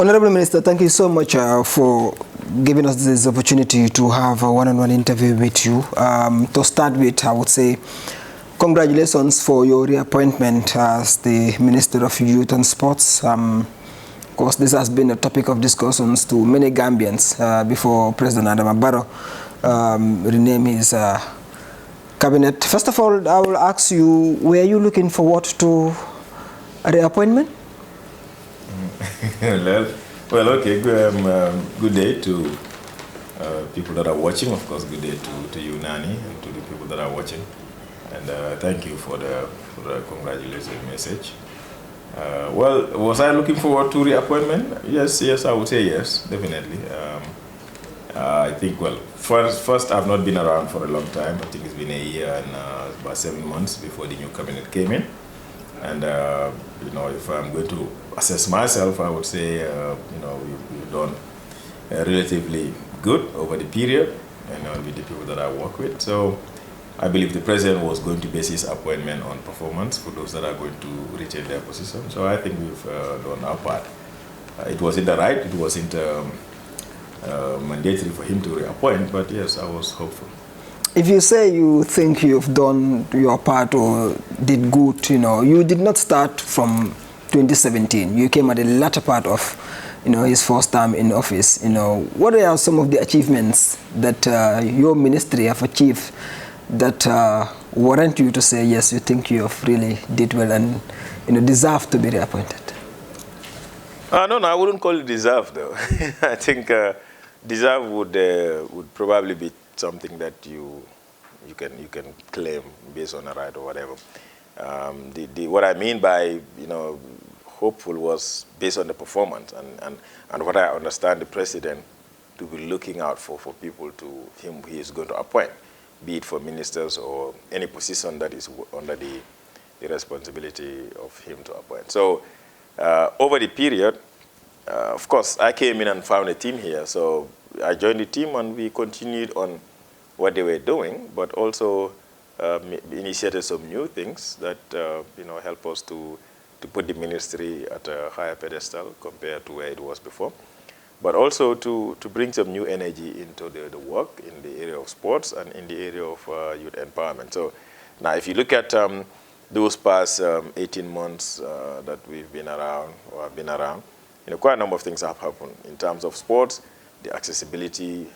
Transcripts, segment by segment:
Honorable Minister, thank you so much for giving us this opportunity to have a one-on-one interview with you. To start with, I would say congratulations for your reappointment as the Minister of Youth and Sports. Of course, this has been a topic of discussions to many Gambians before President Adama Barrow renamed his cabinet. First of all, I will ask you, were you looking forward to a reappointment? Well, okay. Good day to people that are watching. Of course, good day to you, Nani, and to the people that are watching. And thank you for the congratulatory message. Well, was I looking forward to reappointment? Yes, I would say yes, definitely. I think, well, first, I've not been around for a long time. I think it's been a year and about 7 months before the new cabinet came in. And, you know, if I'm going to assess myself, I would say, you know, we've done relatively good over the period, you know, with the people that I work with. So I believe the president was going to base his appointment on performance for those that are going to retain their position. So I think we've done our part. It wasn't right, it wasn't mandatory for him to reappoint, but yes, I was hopeful. If you say you think you've done your part or did good, you know, you did not start from 2017. You came at the latter part of, you know, his first term in office. You know, what are some of the achievements that your ministry have achieved that warrant you to say, yes, you think you have really did well and, you know, deserve to be reappointed? No, I wouldn't call it deserve, though. I think deserve would probably be something that you can claim based on a right or whatever. What I mean by, you know, hopeful was based on the performance and what I understand the president to be looking out for people to him he is going to appoint, be it for ministers or any position that is under the responsibility of him to appoint. So over the period, of course, I came in and found a team here. So I joined the team and we continued on what they were doing, but also initiated some new things that you know, help us to put the ministry at a higher pedestal compared to where it was before, but also to bring some new energy into the work in the area of sports and in the area of youth empowerment. So now if you look at those past 18 months that we've been around, or have been around, you know, quite a number of things have happened in terms of sports, the accessibility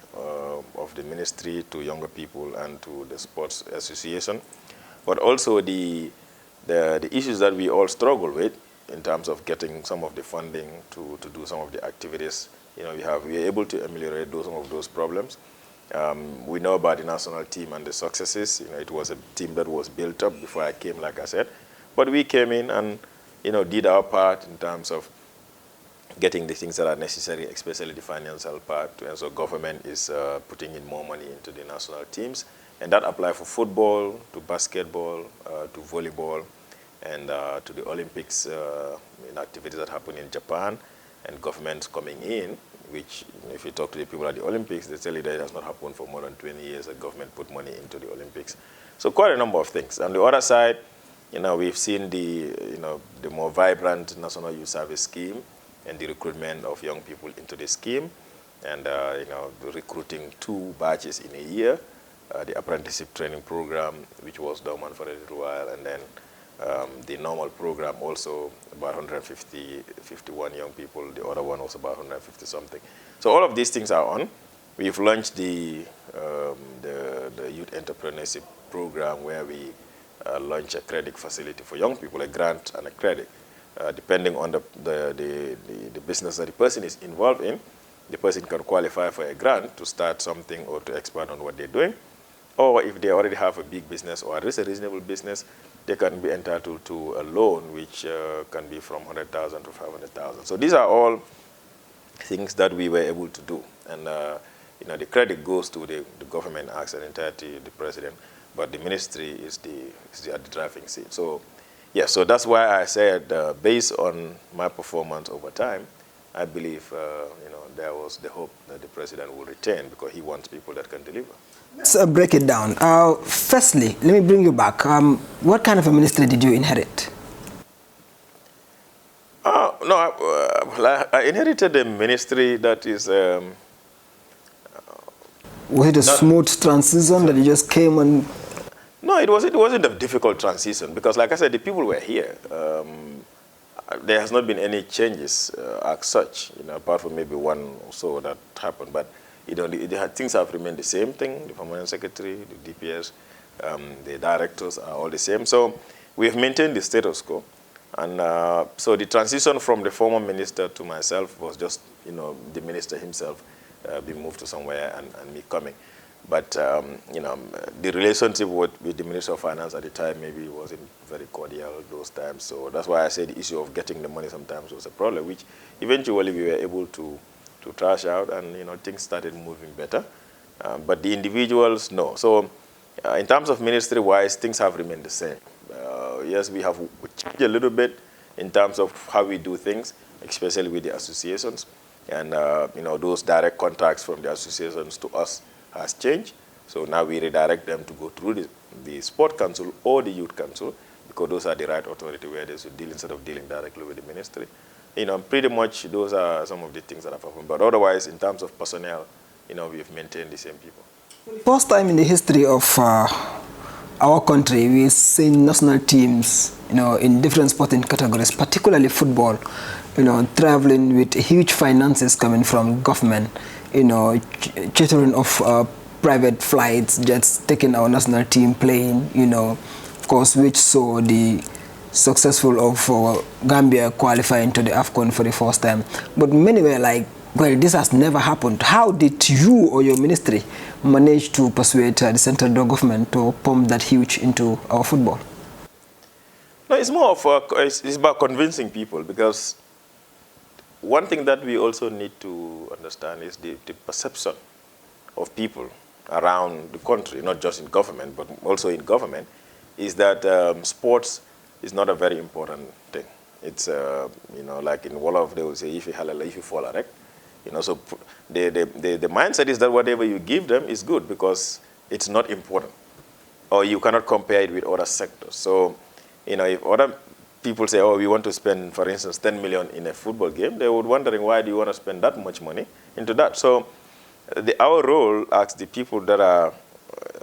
of the ministry to younger people and to the sports association, but also the issues that we all struggle with in terms of getting some of the funding to do some of the activities. You know, we are able to ameliorate some of those problems. We know about the national team and the successes. You know, it was a team that was built up before I came, like I said, but we came in and, you know, did our part in terms of getting the things that are necessary, especially the financial part. And so government is putting in more money into the national teams. And that applies for football, to basketball, to volleyball, and to the Olympics in activities that happen in Japan, and governments coming in, which, you know, if you talk to the people at the Olympics, they tell you that it has not happened for more than 20 years that government put money into the Olympics. So quite a number of things. On the other side, you know, we've seen the more vibrant National Youth Service Scheme and the recruitment of young people into the scheme, and you know, recruiting 2 batches in a year, the apprenticeship training program, which was dormant for a little while, and then the normal program also about 151 young people. The other one was about 150 something. So all of these things are on. We've launched the youth entrepreneurship program, where we launch a credit facility for young people, a grant and a credit. Depending on the business that the person is involved in, the person can qualify for a grant to start something or to expand on what they're doing. Or if they already have a big business or at least a reasonable business, they can be entitled to a loan, which can be from 100,000 to 500,000. So these are all things that we were able to do. And you know, the credit goes to the government acts and entirety, the president, but the ministry is at the driving seat. So yeah, so that's why I said, based on my performance over time, I believe you know, there was the hope that the president will retain, because he wants people that can deliver. Let's break it down. Firstly, let me bring you back. What kind of a ministry did you inherit? No, I inherited a ministry that is... was it a smooth transition that you just came and... No, it wasn't a difficult transition because, like I said, the people were here. There has not been any changes as such, apart from maybe one or so that happened. But things have remained the same thing. The permanent secretary, the DPS, the directors are all the same. So we have maintained the status quo. And so the transition from the former minister to myself was just, the minister himself being moved to somewhere and me coming. But, the relationship with the Minister of Finance at the time maybe wasn't very cordial those times. So that's why I said the issue of getting the money sometimes was a problem, which eventually we were able to trash out and, things started moving better. But the individuals, no. So in terms of ministry-wise, things have remained the same. Yes, we have changed a little bit in terms of how we do things, especially with the associations. And, those direct contacts from the associations to us has changed. So now we redirect them to go through the Sport Council or the Youth Council, because those are the right authority where they should deal instead of dealing directly with the ministry. Pretty much those are some of the things that have happened. But otherwise, in terms of personnel, we've maintained the same people. First time in the history of our country, we've seen national teams, in different sporting categories, particularly football, traveling with huge finances coming from government, chartering of private flights, just taking our national team playing, of course, which saw the successful of Gambia qualifying to the AFCON for the first time. But many were like, well, this has never happened. How did you or your ministry manage to persuade the central government to pump that huge into our football? No, it's more of it's about convincing people, because one thing that we also need to understand is the perception of people around the country, not just in government, but also in government, is that sports is not a very important thing. It's, like in Wolof, they will say, if you halala, if you fall, right? So the mindset is that whatever you give them is good because it's not important, or you cannot compare it with other sectors. So, if other people say, oh, we want to spend, for instance, 10 million in a football game, they would wondering, why do you want to spend that much money into that? So our role as the people that are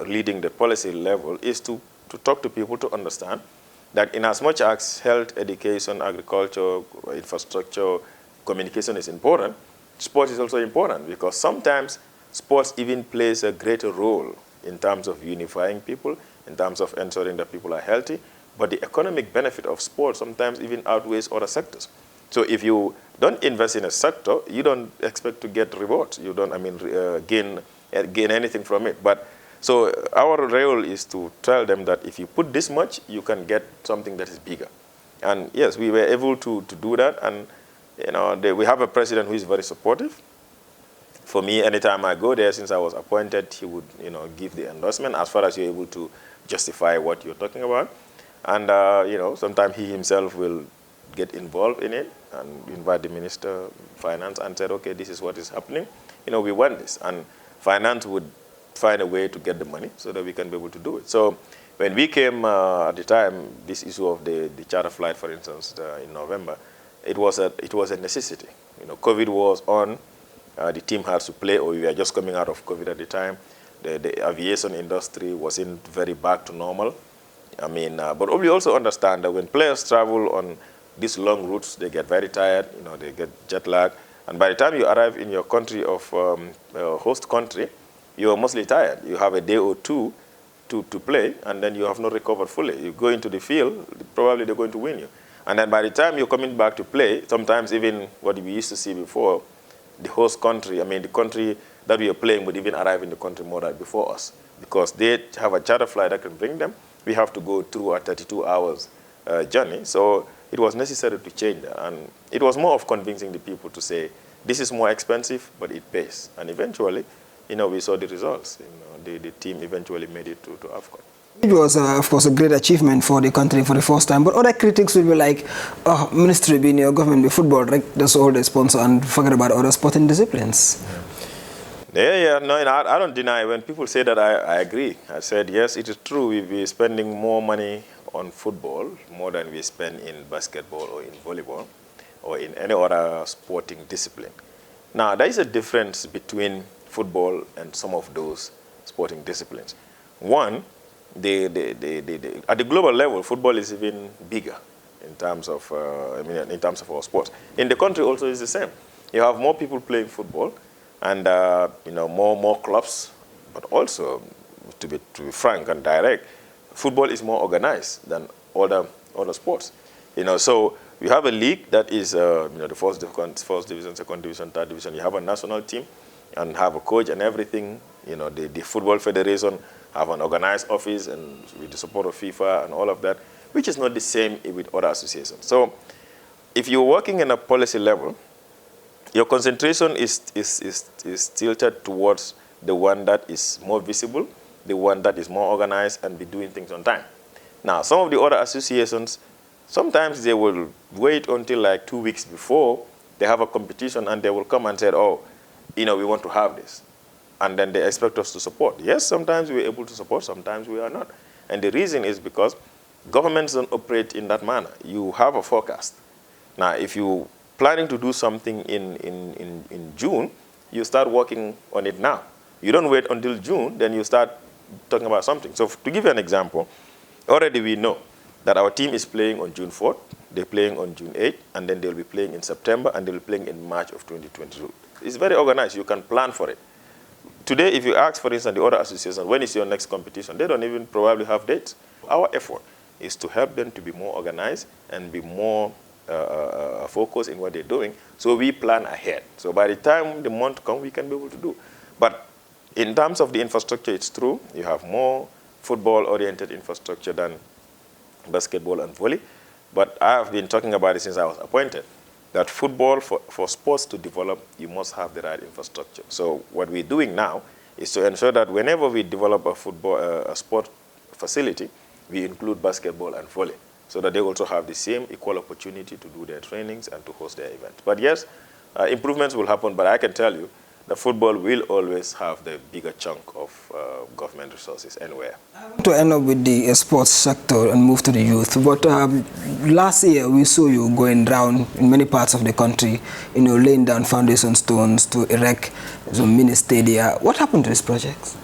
leading the policy level is to talk to people to understand that in as much as health, education, agriculture, infrastructure, communication is important, sports is also important, because sometimes sports even plays a greater role in terms of unifying people, in terms of ensuring that people are healthy. But the economic benefit of sports sometimes even outweighs other sectors. So if you don't invest in a sector, you don't expect to get rewards. You don't, gain anything from it. But so our role is to tell them that if you put this much, you can get something that is bigger. And yes, we were able to do that. And we have a president who is very supportive. For me, anytime I go there, since I was appointed, he would give the endorsement as far as you're able to justify what you're talking about. And, sometimes he himself will get involved in it and invite the Minister of Finance and said, okay, this is what is happening. We want this. And finance would find a way to get the money so that we can be able to do it. So when we came at the time, this issue of the charter flight, for instance, in November, it was a necessity. COVID was on. The team had to play, or we were just coming out of COVID at the time. The aviation industry wasn't very back to normal. But we also understand that when players travel on these long routes, they get very tired, they get jet lag. And by the time you arrive in your country of host country, you are mostly tired. You have a day or two to play, and then you have not recovered fully. You go into the field, probably they're going to win you. And then by the time you're coming back to play, sometimes even what we used to see before, the host country, the country that we are playing would even arrive in the country more than before us, because they have a charter flight that can bring them. We have to go through a 32 hours journey. So it was necessary to change that. And it was more of convincing the people to say, this is more expensive, but it pays. And eventually, we saw the results. The team eventually made it to AFCON. It was, of course, a great achievement for the country for the first time. But other critics will be like, oh, ministry being your government with football, right? That's all they sponsor, and forget about other sporting disciplines. No, I don't deny. When people say that, I agree. I said, yes, it is true. We're spending more money on football, more than we spend in basketball or in volleyball. or in any other sporting discipline. Now, there is a difference between football and some of those sporting disciplines. One, at the global level, football is even bigger in terms of, in terms of our sports. In the country also is the same. You have more people playing football, and more clubs. But also, to be frank and direct, football is more organized than other sports. So you have a league that is the first division, second division, third division. You have a national team and have a coach and everything. The Football Federation have an organized office and with the support of FIFA and all of that, which is not the same with other associations. So if you're working in a policy level, your concentration is tilted towards the one that is more visible, the one that is more organized and be doing things on time. Now, some of the other associations, sometimes they will wait until like 2 weeks before they have a competition, and they will come and say, oh, we want to have this. And then they expect us to support. Yes, sometimes we're able to support, sometimes we are not. And the reason is because governments don't operate in that manner. You have a forecast. Now, if you're planning to do something in June, you start working on it now. You don't wait until June, then you start talking about something. So to give you an example, already we know that our team is playing on June 4th, they're playing on June 8th, and then they'll be playing in September, and they'll be playing in March of 2022. It's very organized. You can plan for it. Today, if you ask, for instance, the other associations, when is your next competition, they don't even probably have dates. Our effort is to help them to be more organized and be more focused in what they're doing, so we plan ahead. So by the time the month comes, we can be able to do. But in terms of the infrastructure, it's true. You have more football-oriented infrastructure than basketball and volley. But I have been talking about it since I was appointed, that football, for sports to develop, you must have the right infrastructure. So what we're doing now is to ensure that whenever we develop a sport facility, we include basketball and volley, so that they also have the same equal opportunity to do their trainings and to host their events. But yes, improvements will happen, but I can tell you that football will always have the bigger chunk of government resources anywhere. I want to end up with the sports sector and move to the youth. But last year, we saw you going around in many parts of the country, laying down foundation stones to erect some mini stadia. What happened to this project?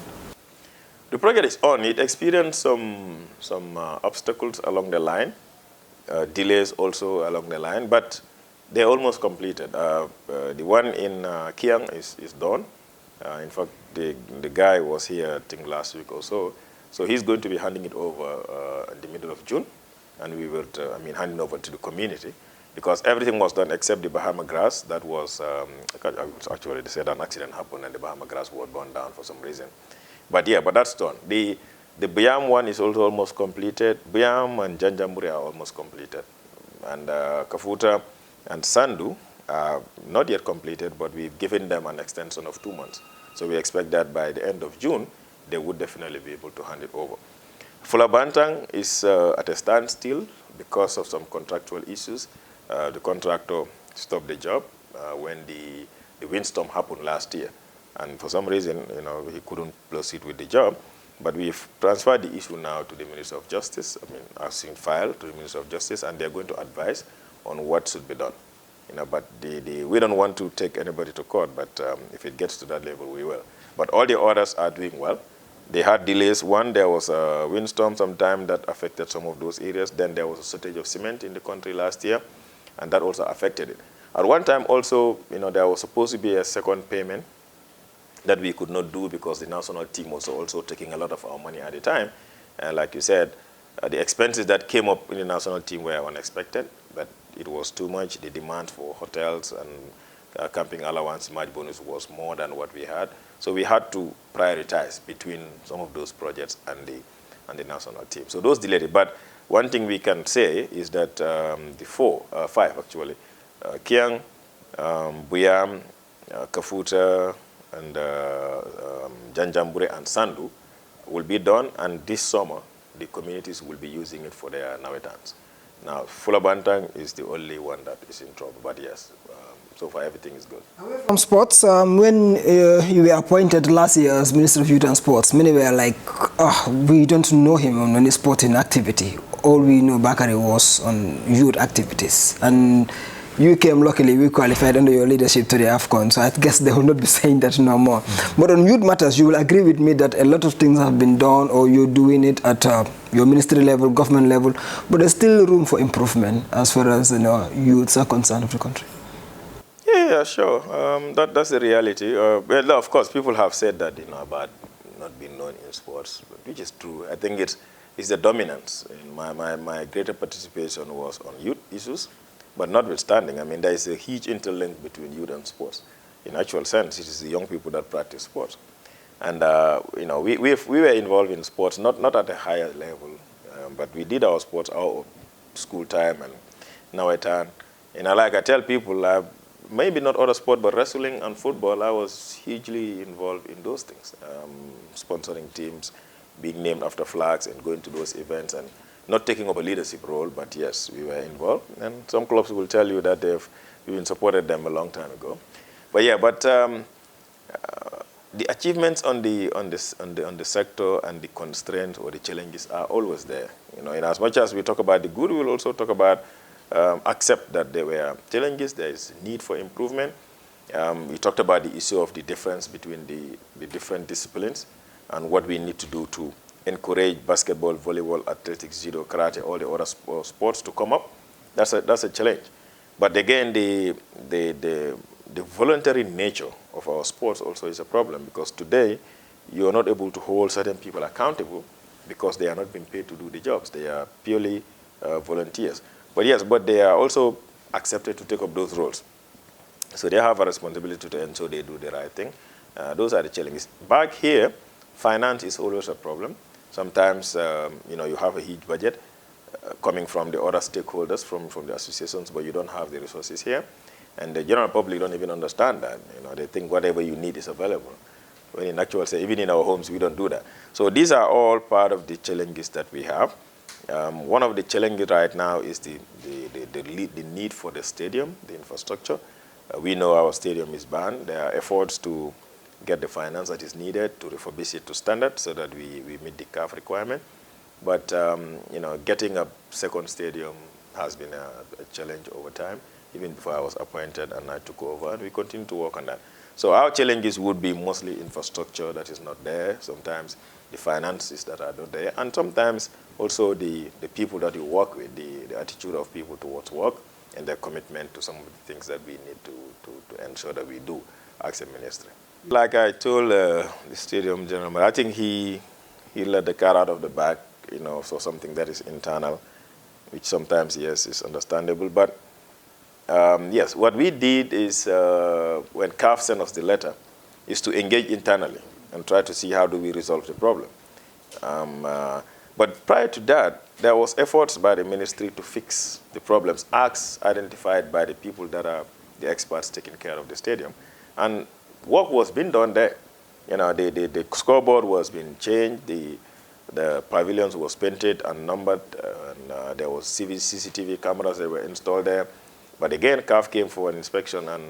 The project is on. It experienced some obstacles along the line, delays also along the line, but they're almost completed. The one in Kiang is done. In fact, the guy was here, I think, last week or so. So he's going to be handing it over in the middle of June, and we will, handing over to the community, because everything was done except the Bahama grass. That was, actually, they said an accident happened and the Bahama grass was burned down for some reason. But yeah, but that's done. The Biam one is also almost completed. Biam and Janjambure are almost completed. And Kafuta and Sandu are not yet completed, but we've given them an extension of 2 months. So we expect that by the end of June, they would definitely be able to hand it over. Fulabantang is at a standstill because of some contractual issues. The contractor stopped the job when the windstorm happened last year. And for some reason, he couldn't proceed with the job. But we've transferred the issue now to the Minister of Justice. I've seen file to the Minister of Justice, and they're going to advise on what should be done. But we don't want to take anybody to court, but if it gets to that level, we will. But all the others are doing well. They had delays. One, there was a windstorm sometime that affected some of those areas. Then there was a shortage of cement in the country last year, and that also affected it. At one time also, there was supposed to be a second payment that we could not do because the national team was also taking a lot of our money at the time. And like you said, the expenses that came up in the national team were unexpected, but it was too much. The demand for hotels and camping allowance, match bonus was more than what we had. So we had to prioritize between some of those projects and the national team. So those delayed it. But one thing we can say is that the five actually, Kiang, Buyam, Kafuta, and Janjambure and Sandu will be done, and this summer the communities will be using it for their nawetans. Now, Fulabantang is the only one that is in trouble, but yes, so far everything is good. Away from sports, when you were appointed last year as Minister of Youth and Sports, many were like, we don't know him on any sporting activity. All we know Bakari was on youth activities. And You came luckily, we qualified under your leadership to the AFCON, so I guess they will not be saying that no more. But on youth matters, you will agree with me that a lot of things have been done, or you're doing it at your ministry level, government level, but there's still room for improvement as far as youths are concerned of the country. Yeah, sure. That's the reality. Well, of course, people have said that about not being known in sports, which is true. I think it's the dominance. My greater participation was on youth issues. But notwithstanding, I mean, there is a huge interlink between youth and sports. In actual sense, it is the young people that practice sports. And, we were involved in sports, not at a higher level, but we did our sports, our school time and now at time. Like I tell people, maybe not other sport, but wrestling and football, I was hugely involved in those things, sponsoring teams, being named after flags and going to those events and not taking up a leadership role, but yes, we were involved. And some clubs will tell you that we've been supported them a long time ago. But yeah, the achievements on the sector and the constraints or the challenges are always there. In as much as we talk about the good, we will also talk about accept that there were challenges. There is need for improvement. We talked about the issue of the difference between the different disciplines and what we need to do to encourage basketball, volleyball, athletics, judo, karate, all the other sports to come up. That's a challenge. But again, the voluntary nature of our sports also is a problem, because today you are not able to hold certain people accountable because they are not being paid to do the jobs. They are purely volunteers. But yes, but they are also accepted to take up those roles. So they have a responsibility to ensure they do the right thing. Those are the challenges. Back here, finance is always a problem. Sometimes, you have a huge budget coming from the other stakeholders, from the associations, but you don't have the resources here. And the general public don't even understand that. They think whatever you need is available. When in actual sense, even in our homes, we don't do that. So these are all part of the challenges that we have. One of the challenges right now is the need for the stadium, the infrastructure. We know our stadium is banned. There are efforts to get the finance that is needed to refurbish it to standard so that we meet the CAF requirement. But, getting a second stadium has been a challenge over time, even before I was appointed and I took over, and we continue to work on that. So our challenges would be mostly infrastructure that is not there, sometimes the finances that are not there, and sometimes also the people that you work with, the attitude of people towards work and their commitment to some of the things that we need to ensure that we do as a ministry. Like I told the stadium gentleman, I think he let the cat out of the bag, so something that is internal, which sometimes, yes, is understandable. But, yes, what we did is, when CAF sent us the letter, is to engage internally and try to see how do we resolve the problem. But prior to that, there was efforts by the ministry to fix the problems, as identified by the people that are the experts taking care of the stadium. And work was being done there. The scoreboard was being changed, the pavilions was painted and numbered, and there was CCTV cameras that were installed there. But again, CAF came for an inspection and,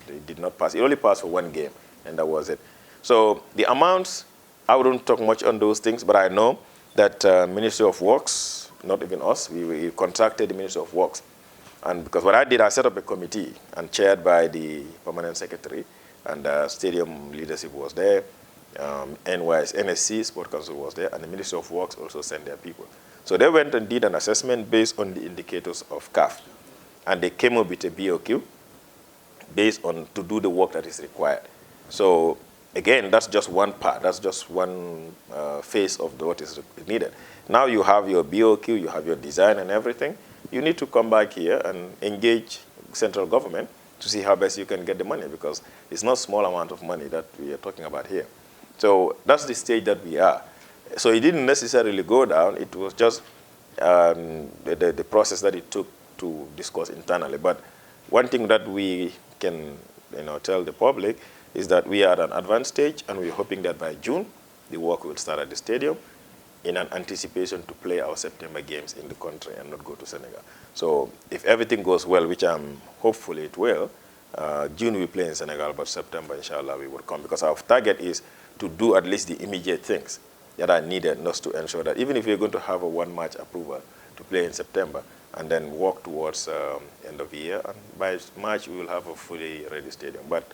they did not pass. It only passed for one game, and that was it. So the amounts, I wouldn't talk much on those things, but I know that Ministry of Works, not even us, we contracted the Ministry of Works. And because what I did, I set up a committee and chaired by the permanent secretary, and stadium leadership was there. NSC, Sport Council was there, and the Ministry of Works also sent their people. So they went and did an assessment based on the indicators of CAF. And they came up with a BOQ based on to do the work that is required. So again, that's just one part. That's just one phase of what is needed. Now you have your BOQ, you have your design and everything. You need to come back here and engage central government to see how best you can get the money, because it's not a small amount of money that we are talking about here. So that's the stage that we are. So it didn't necessarily go down. It was just the process that it took to discuss internally. But one thing that we can tell the public is that we are at an advanced stage, and we're hoping that by June, the work will start at the stadium in an anticipation to play our September games in the country and not go to Senegal. So if everything goes well, which I'm hopefully it will, June we play in Senegal, but September, inshallah, we will come, because our target is to do at least the immediate things that are needed, not to ensure that even if we're going to have a one-match approval to play in September, and then work towards end of the year. And by March, we will have a fully ready stadium. But,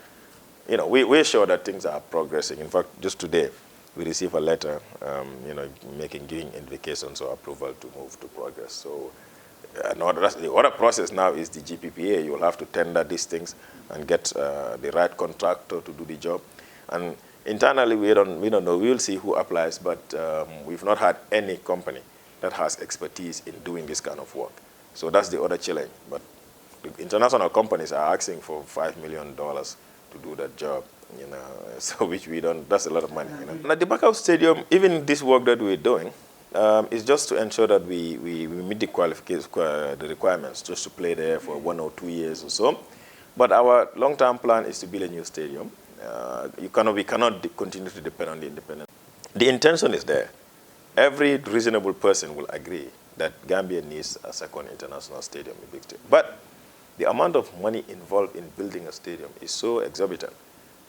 you know, we're sure that things are progressing. In fact, just today, we received a letter, you know, giving indications or approval to move to progress. So the other process now is the GPPA. You'll have to tender these things and get the right contractor to do the job. And internally, we don't know. We'll see who applies, but we've not had any company that has expertise in doing this kind of work. So that's the other challenge. But the international companies are asking for $5 million to do that job, you know, so which we don't, that's a lot of money, you know. And at the Baboucarr Stadium, even this work that we're doing, is just to ensure that we meet the qualifications, the requirements, just to play there for 1 or 2 years or so. But our long-term plan is to build a new stadium. We cannot continue to depend on the independent. The intention is there. Every reasonable person will agree that Gambia needs a second international stadium, a big stadium. But the amount of money involved in building a stadium is so exorbitant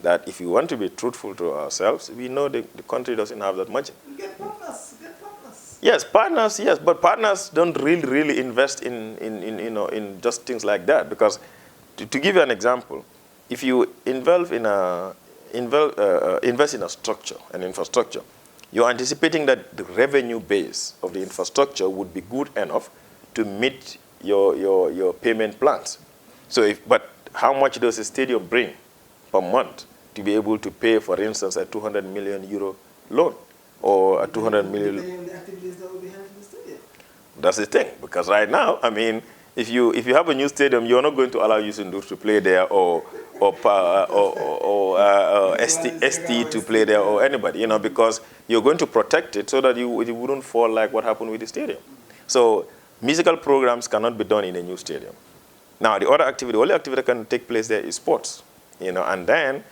that if we want to be truthful to ourselves, we know the country doesn't have that much. Get partners, get partners. Yes, partners, yes, but partners don't really invest in just things like that. Because to give you an example, if you invest in a structure, an infrastructure, you're anticipating that the revenue base of the infrastructure would be good enough to meet your payment plans. So but how much does a stadium bring per month to be able to pay, for instance, a 200 million euro loan or a 200 million? Depending on the activities that will be held in the stadium. That's the thing, because right now, I mean, if you have a new stadium, you're not going to allow Yusundus to play there or ST to play there or anybody, you know, because you're going to protect it so that it wouldn't fall like what happened with the stadium. So musical programs cannot be done in a new stadium. Now, the only activity that can take place there is sports, you know, and then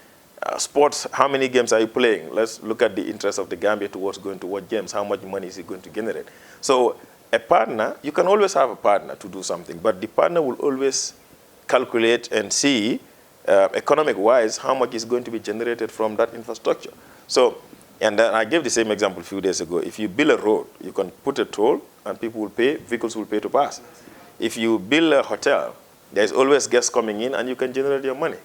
sports, how many games are you playing? Let's look at the interest of the Gambia towards going to what games, how much money is it going to generate? So a partner, you can always have a partner to do something, but the partner will always calculate and see economic-wise how much is going to be generated from that infrastructure. So, and then I gave the same example a few days ago. If you build a road, you can put a toll and people will pay, vehicles will pay to pass. If you build a hotel, there's always guests coming in and you can generate your money.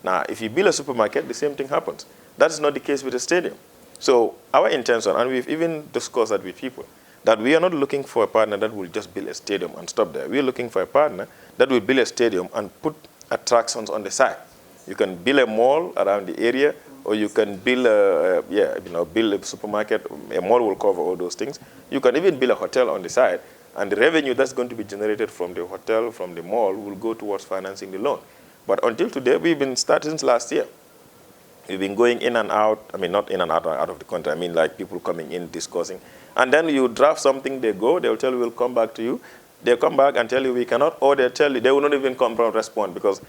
Now, if you build a supermarket, the same thing happens. That's not the case with a stadium. So our intention, and we've even discussed that with people, that we are not looking for a partner that will just build a stadium and stop there. We are looking for a partner that will build a stadium and put attractions on the side. You can build a mall around the area, or you can build build a supermarket. A mall will cover all those things. You can even build a hotel on the side, and the revenue that's going to be generated from the hotel, from the mall, will go towards financing the loan. But until today, we've been starting since last year. We've been going in and out. I mean, not in and out of the country. I mean, like people coming in, discussing. And then you draft something, they go, they'll tell you, we'll come back to you. They'll come back and tell you we cannot, or they'll tell you, they will not even come and respond, because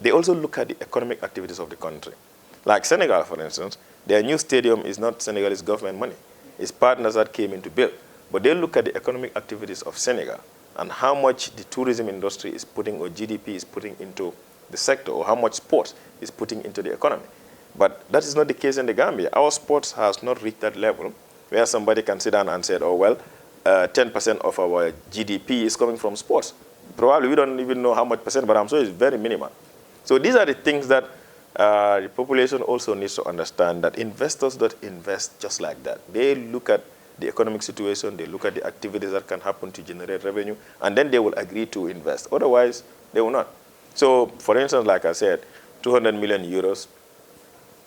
they also look at the economic activities of the country. Like Senegal, for instance, their new stadium is not Senegalese government money. It's partners that came in to build. But they look at the economic activities of Senegal and how much the tourism industry is putting, or GDP is putting into the sector, or how much sports is putting into the economy. But that is not the case in the Gambia. Our sports has not reached that level where somebody can sit down and say, oh, well, 10% of our GDP is coming from sports. Probably we don't even know how much percent, but I'm sure it's very minimal. So these are the things that the population also needs to understand, that investors don't invest just like that. They look at the economic situation, they look at the activities that can happen to generate revenue, and then they will agree to invest. Otherwise, they will not. So, for instance, like I said, 200 million euros,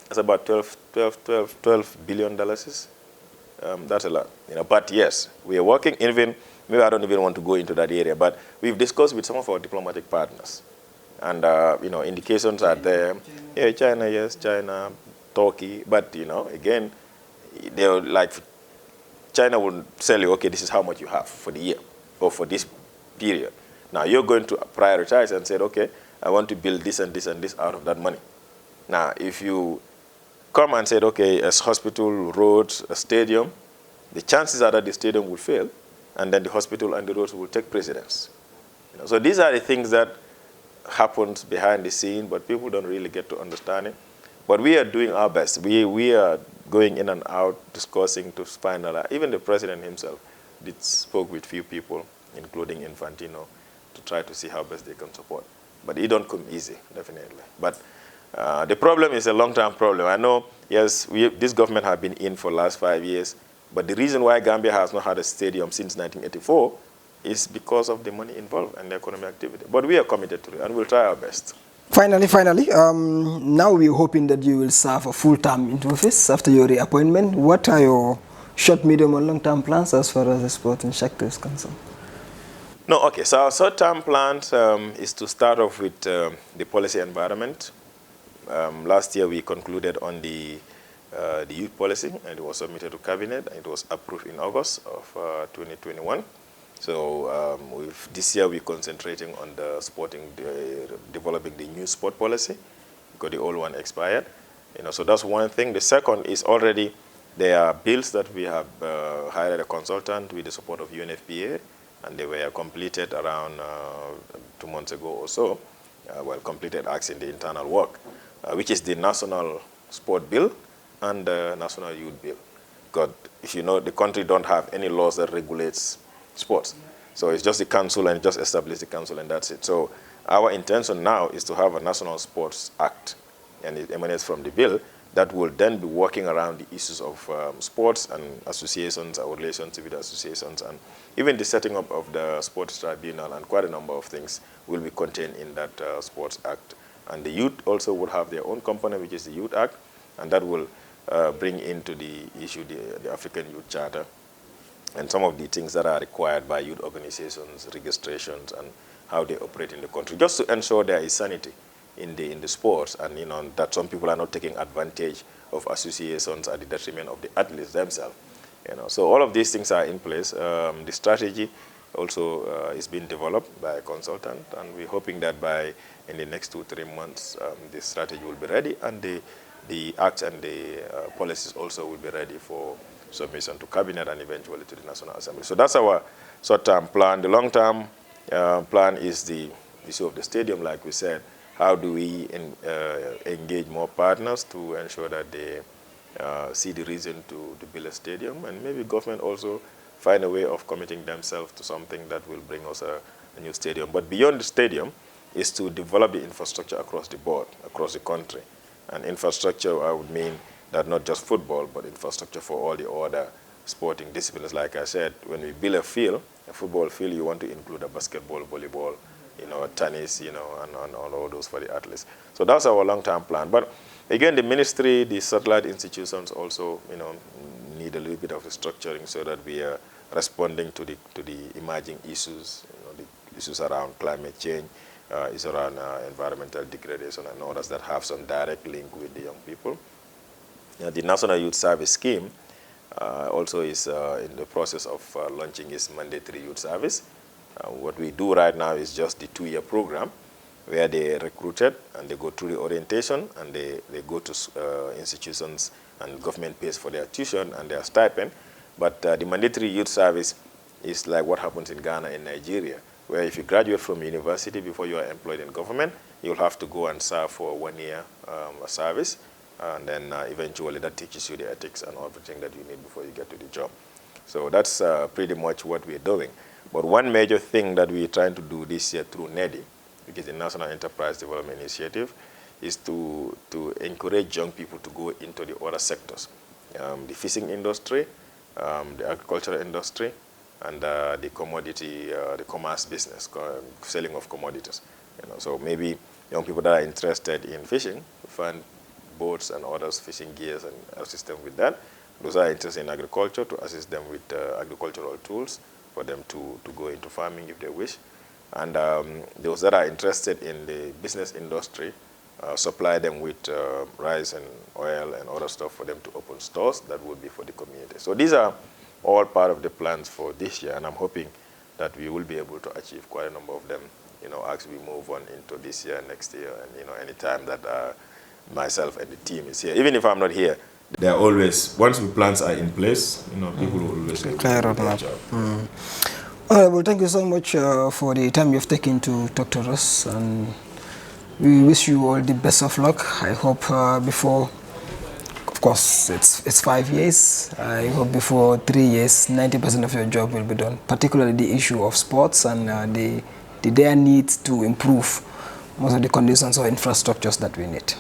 that's about $12 billion. That's a lot. You know, but yes, we are working, even, maybe I don't even want to go into that area, but we've discussed with some of our diplomatic partners. And, you know, indications are there. Yeah, China, yes, China, Turkey. But, you know, again, they're like, China will tell you, okay, this is how much you have for the year or for this period. Now, you're going to prioritize and say, okay, I want to build this and this and this out of that money. Now, if you come and say, okay, a hospital, roads, a stadium, the chances are that the stadium will fail, and then the hospital and the roads will take precedence. You know, so these are the things that happens behind the scene, but people don't really get to understand it. But we are doing our best. We are going in and out, discussing to finalize. Even the president himself spoke with few people, including Infantino, to try to see how best they can support. But it don't come easy, definitely. But the problem is a long-term problem. I know, yes, this government have been in for the last 5 years, but the reason why Gambia has not had a stadium since 1984 is because of the money involved and the economic activity. But we are committed to it, and we'll try our best. Finally, now we're hoping that you will serve a full term in office after your reappointment. What are your short, medium, and long-term plans as far as the sporting sector is concerned? No, okay. So our short-term plans is to start off with the policy environment. Last year we concluded on the youth policy, and it was submitted to cabinet, and it was approved in August of 2021. So this year we're concentrating on the developing the new sport policy, because the old one expired. So that's one thing. The second is already there are bills that we have hired a consultant with the support of UNFPA, and they were completed around 2 months ago or so. Completed acts in the internal work, which is the National Sport Bill and the National Youth Bill. Because if you know, the country don't have any laws that regulates sports. So it's just the council, and just establish the council, and that's it. So our intention now is to have a National Sports Act, and it emanates from the bill, that will then be working around the issues of sports and associations, our relations with associations, and even the setting up of the sports tribunal, and quite a number of things will be contained in that Sports Act. And the youth also would have their own component, which is the Youth Act, and that will bring into the issue the African Youth Charter, and some of the things that are required by youth organizations, registrations, and how they operate in the country, just to ensure there is sanity in the sports, and that some people are not taking advantage of associations at the detriment of the athletes themselves. So all of these things are in place. The strategy also is being developed by a consultant, and we're hoping that in the next 2-3 months, the strategy will be ready, and the acts and the policies also will be ready for submission to cabinet and eventually to the National Assembly. So that's our short-term plan. The long-term plan is the issue of the stadium, like we said. How do we engage more partners to ensure that they see the reason to build a stadium, and maybe government also find a way of committing themselves to something that will bring us a new stadium. But beyond the stadium is to develop the infrastructure across the board, across the country. And infrastructure, I would mean that not just football, but infrastructure for all the other sporting disciplines. Like I said, when we build a football field, you want to include a basketball, volleyball, tennis, and all those for the athletes. So that's our long-term plan. But again, the ministry, the satellite institutions also, need a little bit of structuring so that we are responding to the emerging issues, the issues around climate change, issues around environmental degradation, and others that have some direct link with the young people. The National Youth Service Scheme also is in the process of launching its mandatory youth service. What we do right now is just the 2-year program, where they are recruited and they go through the orientation, and they go to institutions, and government pays for their tuition and their stipend. But the mandatory youth service is like what happens in Ghana and Nigeria, where if you graduate from university before you are employed in government, you'll have to go and serve for 1 year service, and then eventually that teaches you the ethics and everything that you need before you get to the job. So that's pretty much what we're doing. But one major thing that we're trying to do this year through NEDI, which is the National Enterprise Development Initiative, is to encourage young people to go into the other sectors. The fishing industry, the agricultural industry, and the commodity, the commerce business, selling of commodities. So maybe young people that are interested in fishing find boats and others, fishing gears, and assist them with that. Those are interested in agriculture, to assist them with agricultural tools for them to go into farming if they wish. And those that are interested in the business industry, supply them with rice and oil and other stuff for them to open stores that would be for the community. So these are all part of the plans for this year, and I'm hoping that we will be able to achieve quite a number of them, as we move on into this year, next year, and any time that myself and the team is here. Even if I'm not here, there are always, once the plans are in place, people will always do a good job. Well, thank you so much for the time you've taken to talk to us, and we wish you all the best of luck. I hope before, of course, it's 5 years. I hope before 3 years, 90% of your job will be done, particularly the issue of sports and the their needs to improve most of the conditions or infrastructures that we need.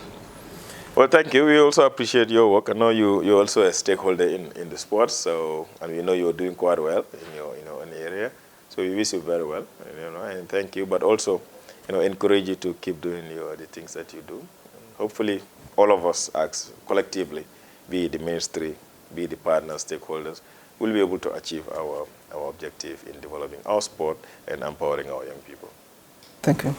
Well, thank you. We also appreciate your work. I know you're also a stakeholder in the sports, so, and we know you're doing quite well in your own area. So we wish you very well, and thank you. But also, encourage you to keep doing the things that you do. And hopefully, all of us acts collectively, be it the ministry, be it the partners, stakeholders, will be able to achieve our objective in developing our sport and empowering our young people. Thank you.